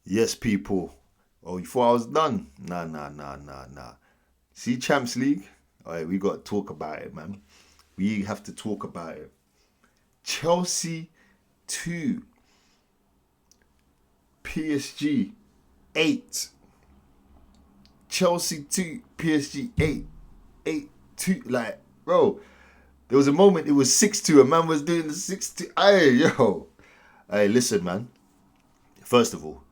Yes, people. Oh, you thought I was done? Nah, nah, nah, nah, nah. See Champs League? All right, we got to talk about it, man. We have to talk about it. Chelsea 2, PSG 8. Chelsea 2, PSG 8. 8 2. Like, bro, there was a moment it was 6-2. A man was doing the 6-2. Hey, yo. Hey, listen, man. First of all,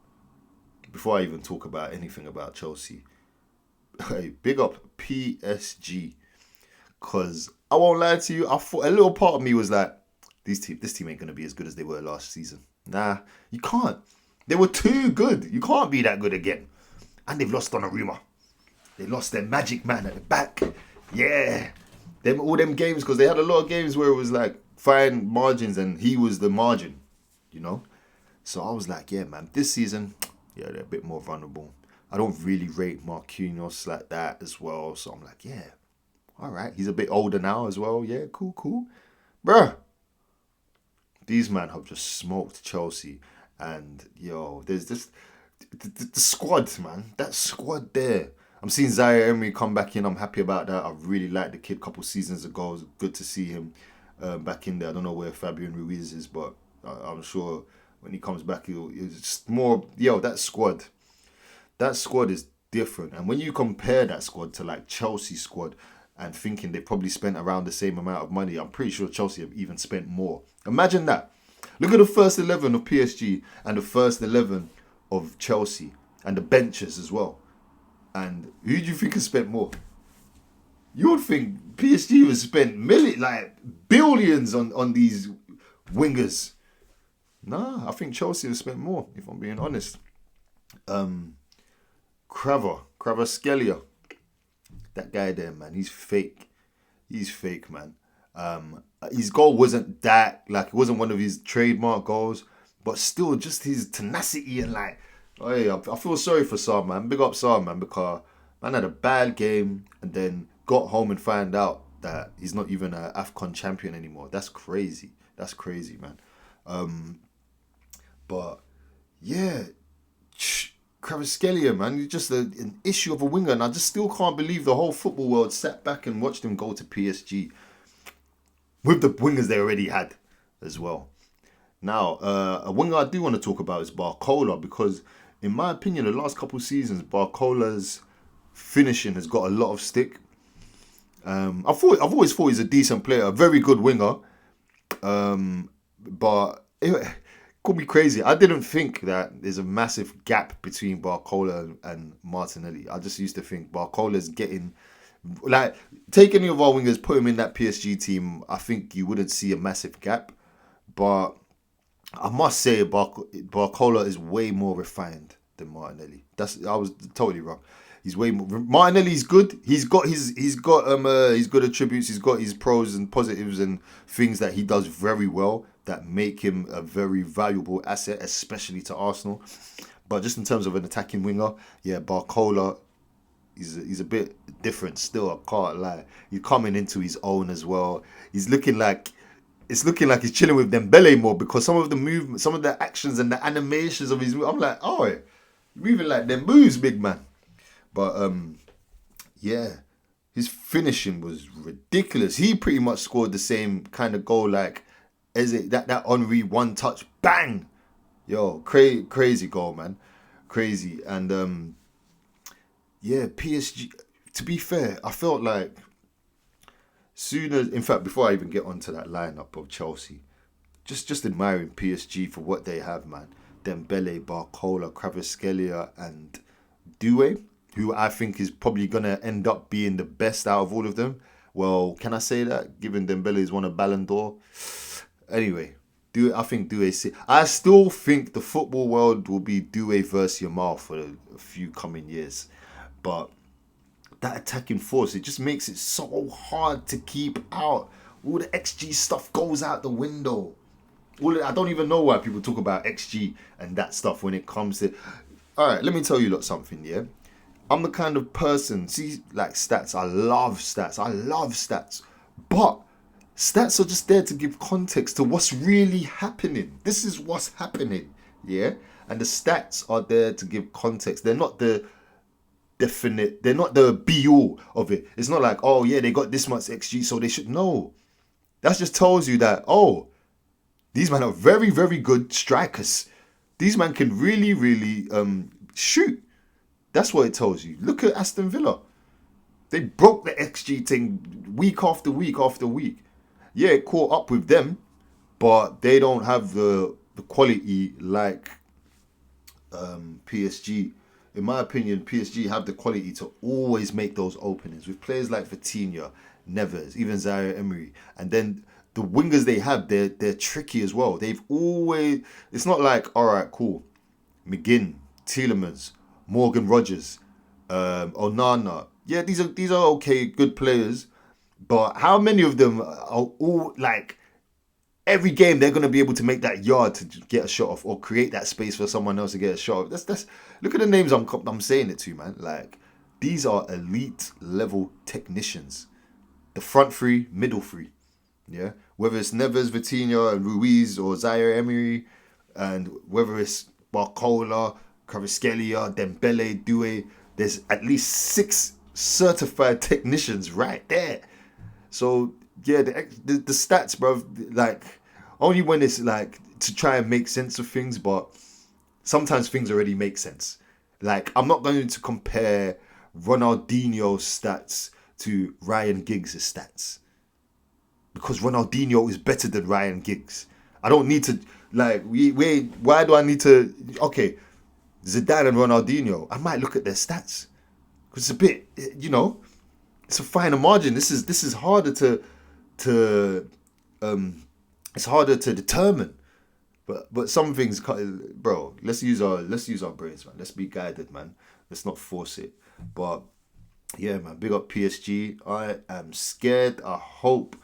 before I even talk about anything about Chelsea, hey, big up PSG. Because I won't lie to you, I thought a little part of me was like, this team ain't gonna be as good as they were last season. Nah, you can't. They were too good. You can't be that good again. And they've lost Donnarumma. They lost their magic man at the back. Yeah, them all them games because they had a lot of games where it was like fine margins and he was the margin, you know. So I was like, yeah, man, this season, yeah, they're a bit more vulnerable. I don't really rate Marquinhos like that as well. So I'm like, yeah, all right. He's a bit older now as well. Yeah, cool, cool. Bruh, these men have just smoked Chelsea. And, yo, there's this... The squad, man. That squad there. I'm seeing Zaire Emery come back in. I'm happy about that. I really liked the kid a couple seasons ago. It was good to see him back in there. I don't know where Fabian Ruiz is, but I'm sure when he comes back, it's just more... Yo, that squad. That squad is different. And when you compare that squad to like Chelsea squad and thinking they probably spent around the same amount of money, I'm pretty sure Chelsea have even spent more. Imagine that. Look at the first 11 of PSG and the first 11 of Chelsea and the benches as well. And who do you think has spent more? You would think PSG has spent like billions on these wingers. Nah, I think Chelsea has spent more, if I'm being honest. Um, Kvaratskhelia, that guy there, man, he's fake. He's fake, man. His goal wasn't that like it wasn't one of his trademark goals, but still, just his tenacity and like, oh yeah, I feel sorry for Saar, man. Big up Saar, man, because man had a bad game and then got home and found out that he's not even a Afcon champion anymore. That's crazy. That's crazy, man. But yeah, Kvaratskhelia, man, he's just an issue of a winger, and I just still can't believe the whole football world sat back and watched him go to PSG with the wingers they already had as well. Now, a winger I do want to talk about is Barcola because, in my opinion, the last couple of seasons, Barcola's finishing has got a lot of stick. I've always thought he's a decent player, a very good winger, but it called me crazy. I didn't think that there's a massive gap between Barcola and Martinelli. I just used to think Barcola's getting like take any of our wingers, put him in that PSG team. I think you wouldn't see a massive gap, but I must say Barcola is way more refined than Martinelli. I was totally wrong. He's way more. Martinelli's good. He's good attributes. He's got his pros and positives and things that he does very well that make him a very valuable asset, especially to Arsenal. But just in terms of an attacking winger, yeah, Barcola, he's a bit different still. I can't lie. He's coming into his own as well. He's looking like it's looking like he's chilling with Dembele more because some of the movement, some of the actions and the animations of his, I'm like, oh, you're moving like them moves, big man. But yeah, his finishing was ridiculous. He pretty much scored the same kind of goal like is it that Henri one touch bang, yo, crazy goal, man, crazy. And yeah, PSG. To be fair, I felt like sooner. In fact, before I even get onto that lineup of Chelsea, just admiring PSG for what they have, man. Dembele, Barcola, Kvaratskhelia, and Doué, who I think is probably gonna end up being the best out of all of them. Well, can I say that? Given Dembele is won a Ballon d'Or. Anyway, I think Doué. I still think the football world will be Doué versus Yamal for a few coming years, but that attacking force, it just makes it so hard to keep out. All the XG stuff goes out the window. I don't even know why people talk about XG and that stuff when it comes to. All right, let me tell you something. Yeah, I'm the kind of person. See, like stats. I love stats. But stats are just there to give context to what's really happening. This is what's happening. Yeah, and the stats are there to give context. They're not the definite. They're not the be all of it. It's not like, oh yeah, they got this much XG, so they should. No, that just tells you that, oh, these men are very, very good strikers. These men can really, really shoot. That's what it tells you. Look at Aston Villa. They broke the XG thing week after week after week. Yeah, it caught up with them, but they don't have the quality like PSG. In my opinion, PSG have the quality to always make those openings with players like Vitinha, Neves, even Zaire Emery, and then the wingers they have, they're tricky as well. They've always. It's not like, all right, cool, McGinn, Tielemans, Morgan Rogers, Onana. Yeah, these are okay, good players, but how many of them are all like every game they're gonna be able to make that yard to get a shot off or create that space for someone else to get a shot off? That's look at the names I'm saying it to, man. Like these are elite level technicians. The front three, middle three. Yeah, whether it's Neves, Vitinha, and Ruiz or Zaire Emery, and whether it's Barcola, Kvaratskhelia, Dembele, Doué, there's at least 6 certified technicians right there. So yeah, the stats, bro, like only when it's like to try and make sense of things, but sometimes things already make sense. Like I'm not going to compare Ronaldinho's stats to Ryan Giggs' stats because Ronaldinho is better than Ryan Giggs. I don't need to like we why do I need to okay, Zidane and Ronaldinho, I might look at their stats. Because it's a bit it's a finer margin. This is harder to it's harder to determine. But some things, bro. Let's use our brains, man. Let's be guided, man. Let's not force it. But yeah, man. Big up PSG. I am scared. I hope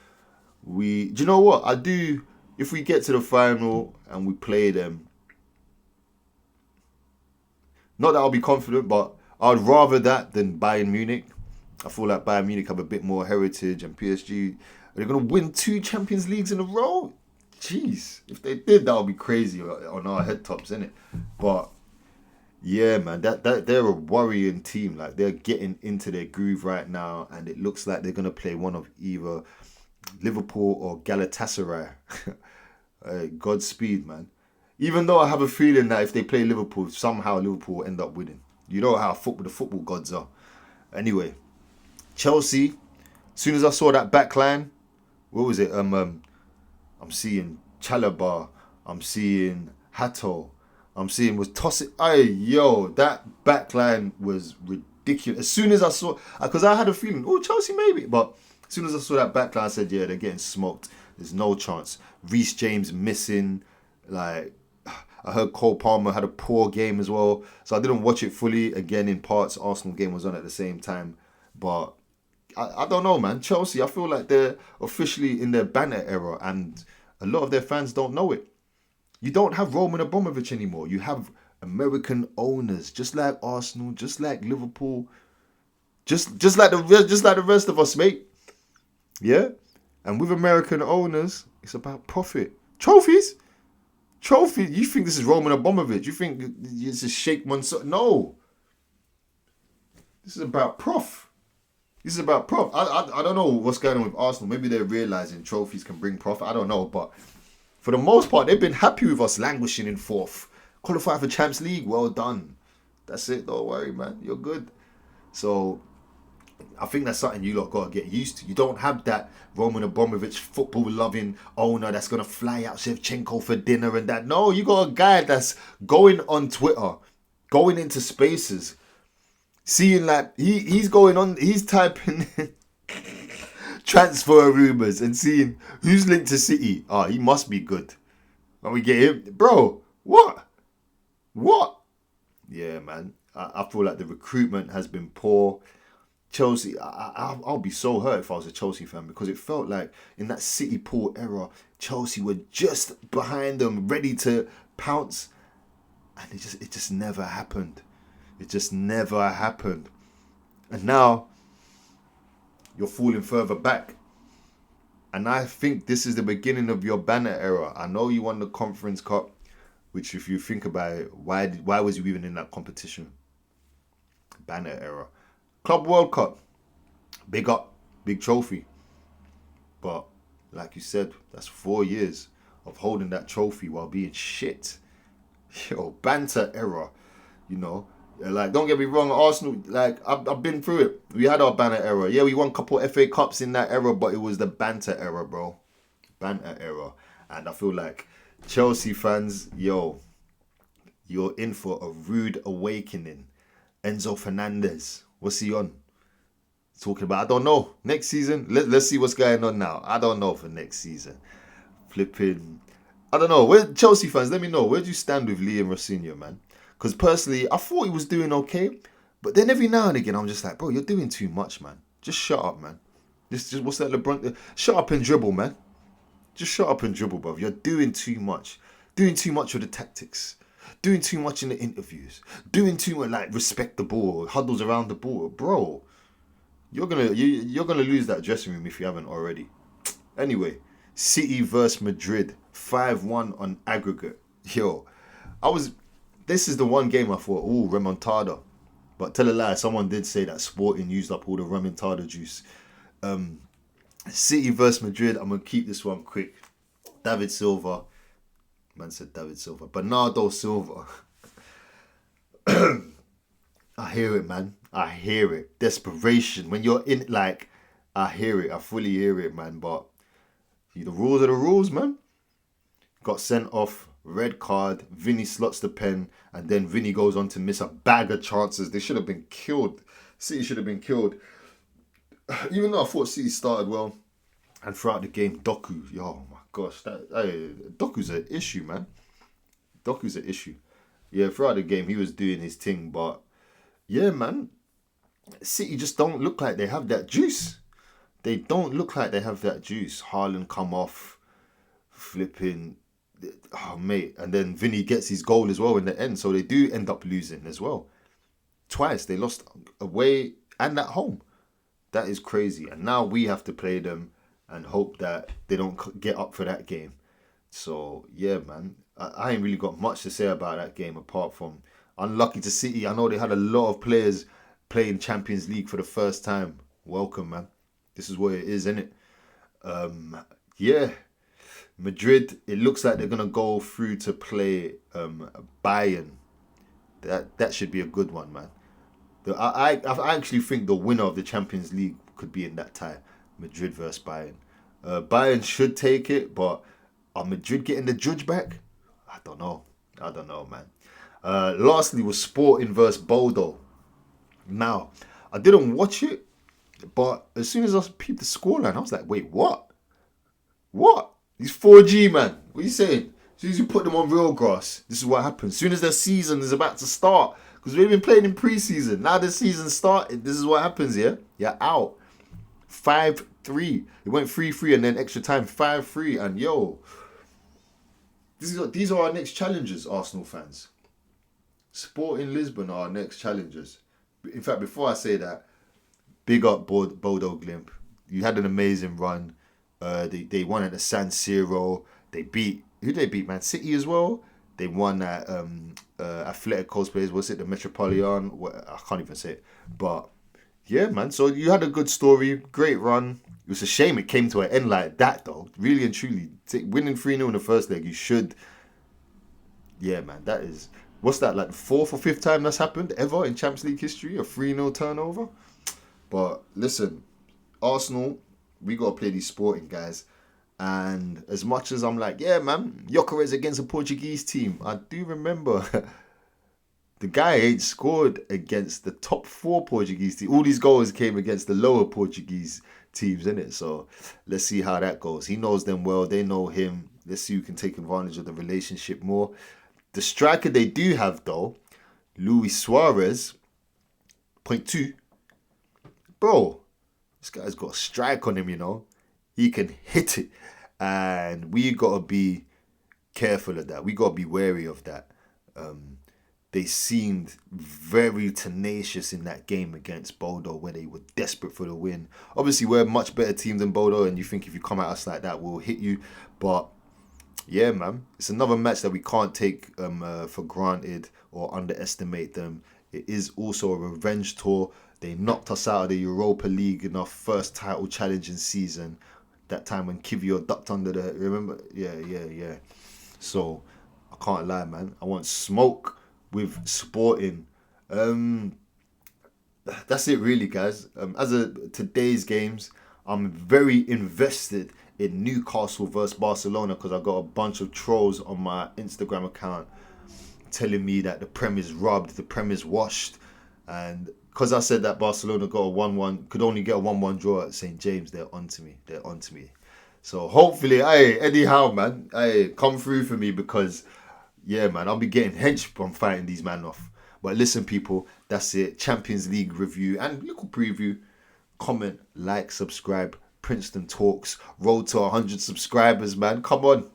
we. Do you know what I do? If we get to the final and we play them, not that I'll be confident, but I'd rather that than Bayern Munich. I feel like Bayern Munich have a bit more heritage, and PSG are going to win 2 Champions Leagues in a row. Jeez, if they did, that would be crazy on our head tops, innit? But yeah, man, that they're a worrying team. Like they're getting into their groove right now, and it looks like they're going to play one of either Liverpool or Galatasaray. Godspeed, man. Even though I have a feeling that if they play Liverpool, somehow Liverpool will end up winning. You know how the football gods are. Anyway, Chelsea. As soon as I saw that back line, what was it? I'm seeing Chalobah. I'm seeing Hato. I'm seeing was Tossic. Hey, yo, that back line was ridiculous. As soon as I saw, because I had a feeling, oh, Chelsea maybe. But as soon as I saw that back line, I said, yeah, they're getting smoked. There's no chance. Reece James missing. Like, I heard Cole Palmer had a poor game as well. So I didn't watch it fully. Again, in parts, Arsenal game was on at the same time. But I don't know, man. Chelsea, I feel like they're officially in their banner era, and a lot of their fans don't know it. You don't have Roman Abramovich anymore. You have American owners, just like Arsenal, just like Liverpool, just like the rest of us, mate. Yeah, and with American owners, it's about profit, trophies. You think this is Roman Abramovich? You think this is Sheikh Mansour? No, this is about prof. This is about prof. I don't know what's going on with Arsenal. Maybe they're realizing trophies can bring profit. I don't know, but for the most part, they've been happy with us languishing in 4th. Qualify for Champions League, well done. That's it. Don't worry, man. You're good. So I think that's something you lot got to get used to. You don't have that Roman Abramovich football-loving owner that's going to fly out Shevchenko for dinner and that. No, you got a guy that's going on Twitter, going into spaces, seeing like he's typing transfer rumours and seeing who's linked to City. Oh, he must be good. When we get him, bro, what? Yeah, man. I feel like the recruitment has been poor. Chelsea, I'll be so hurt if I was a Chelsea fan, because it felt like in that City Paul era, Chelsea were just behind them, ready to pounce, and it just never happened. It just never happened. And now you're falling further back. And I think this is the beginning of your banner era. I know you won the Conference Cup, which if you think about it, why was you even in that competition? Banner era. Club World Cup, big up, big trophy. But like you said, that's 4 years of holding that trophy while being shit. Yo, banter era, you know. Like, don't get me wrong, Arsenal, like, I've been through it. We had our banner era. Yeah, we won a couple FA Cups in that era, but it was the banter era, bro. Banter era. And I feel like Chelsea fans, yo, you're in for a rude awakening. Enzo Fernandez, what's he on? Talking about, I don't know. Next season, let's see what's going on now. I don't know for next season. Flipping, I don't know. Where Chelsea fans, let me know. Where do you stand with Liam Rosenior, man? Because personally, I thought he was doing okay, but then every now and again, I'm just like, bro, you're doing too much, man. Just shut up, man. Just what's that LeBron? Shut up and dribble, man. Just shut up and dribble, bro. You're doing too much. Doing too much with the tactics. Doing too much in the interviews. Doing too much, like, respect the ball, huddles around the ball, bro. You're gonna lose that dressing room if you haven't already. Anyway, City versus Madrid, 5-1 on aggregate. Yo, this is the one game I thought, ooh, remontada. But tell a lie, someone did say that Sporting used up all the remontada juice. City versus Madrid, I'm gonna keep this one quick. David Silva, man said David Silva, Bernardo Silva. I hear it, man. I hear it. Desperation. When you're in, like, I hear it. I fully hear it, man. But the rules are the rules, man. Got sent off, red card. Vinny slots the pen, and then Vinny goes on to miss a bag of chances. They should have been killed. City should have been killed. Even though I thought City started well, and throughout the game, Doku, yo, my gosh, Doku's an issue, man. Doku's an issue. Yeah, throughout the game, he was doing his thing, but yeah, man, City just don't look like they have that juice. They don't look like they have that juice. Haaland come off, flipping, oh mate, and then Vinny gets his goal as well in the end, so they do end up losing as well. Twice they lost away and at home. That is crazy, and now we have to play them and hope that they don't get up for that game. So yeah, man, I ain't really got much to say about that game apart from unlucky to City. I know they had a lot of players playing Champions League for the first time. Welcome, man. This is what it is, isn't it? Yeah, Madrid. It looks like they're gonna go through to play Bayern. That should be a good one, man. I actually think the winner of the Champions League could be in that tie, Madrid versus Bayern. Bayern should take it, but are Madrid getting the judge back? I don't know. Man. Lastly was Sporting versus Bodo. Now, I didn't watch it, but as soon as I peeped the scoreline, I was like, wait, what? What? These 4G, man. What are you saying? As soon as you put them on real grass, this is what happens. As soon as their season is about to start, because we've been playing in pre-season. Now the season started. This is what happens, yeah? You're out. 5-3. It went 3-3 and then extra time 5-3. And yo, these are our next challenges, Arsenal fans. Sporting Lisbon are our next challenges. In fact, before I say that, big up Bodo Glimt. You had an amazing run. They won at the San Siro. They beat, who did they beat? Man City as well. They won at Atletico's place. Was it the Metropolitan? I can't even say it. But yeah, man. So you had a good story. Great run. It was a shame it came to an end like that, though. Really and truly. Winning 3-0 in the first leg, you should. Yeah, man. That is. What's that, like the 4th or 5th time that's happened ever in Champions League history? A 3-0 turnover? But listen, Arsenal, we got to play these Sporting guys. And as much as I'm like, yeah, man, Gyökeres against a Portuguese team, I do remember the guy ain't scored against the top 4 Portuguese teams. All these goals came against the lower Portuguese teams, innit? So let's see how that goes. He knows them well. They know him. Let's see who can take advantage of the relationship more. The striker they do have, though, Luis Suarez, 0.2. Bro, this guy's got a strike on him, you know. He can hit it. And we got to be careful of that. We got to be wary of that. They seemed very tenacious in that game against Bodo where they were desperate for the win. Obviously, we're a much better team than Bodo, and you think if you come at us like that, we'll hit you. But Yeah, man. It's another match that we can't take for granted or underestimate them. It is also a revenge tour. They knocked us out of the Europa League in our first title challenging season. That time when Kivio ducked under the, remember? Yeah, yeah, yeah. So I can't lie, man. I want smoke with Sporting. Um, that's it, really, guys. As a today's games, I'm very invested in Newcastle versus Barcelona because I got a bunch of trolls on my Instagram account telling me that the Prem is rubbed, the Prem is washed, and because I said that Barcelona got a 1-1, could only get a 1-1 draw at St James, they're onto me. They're onto me. So hopefully, hey Eddie Howe, man, hey, come through for me because yeah, man, I'll be getting hench from fighting these men off. But listen, people, that's it. Champions League review and little preview. Comment, like, subscribe. Princeton Talks. Road to 100 subscribers, man. Come on.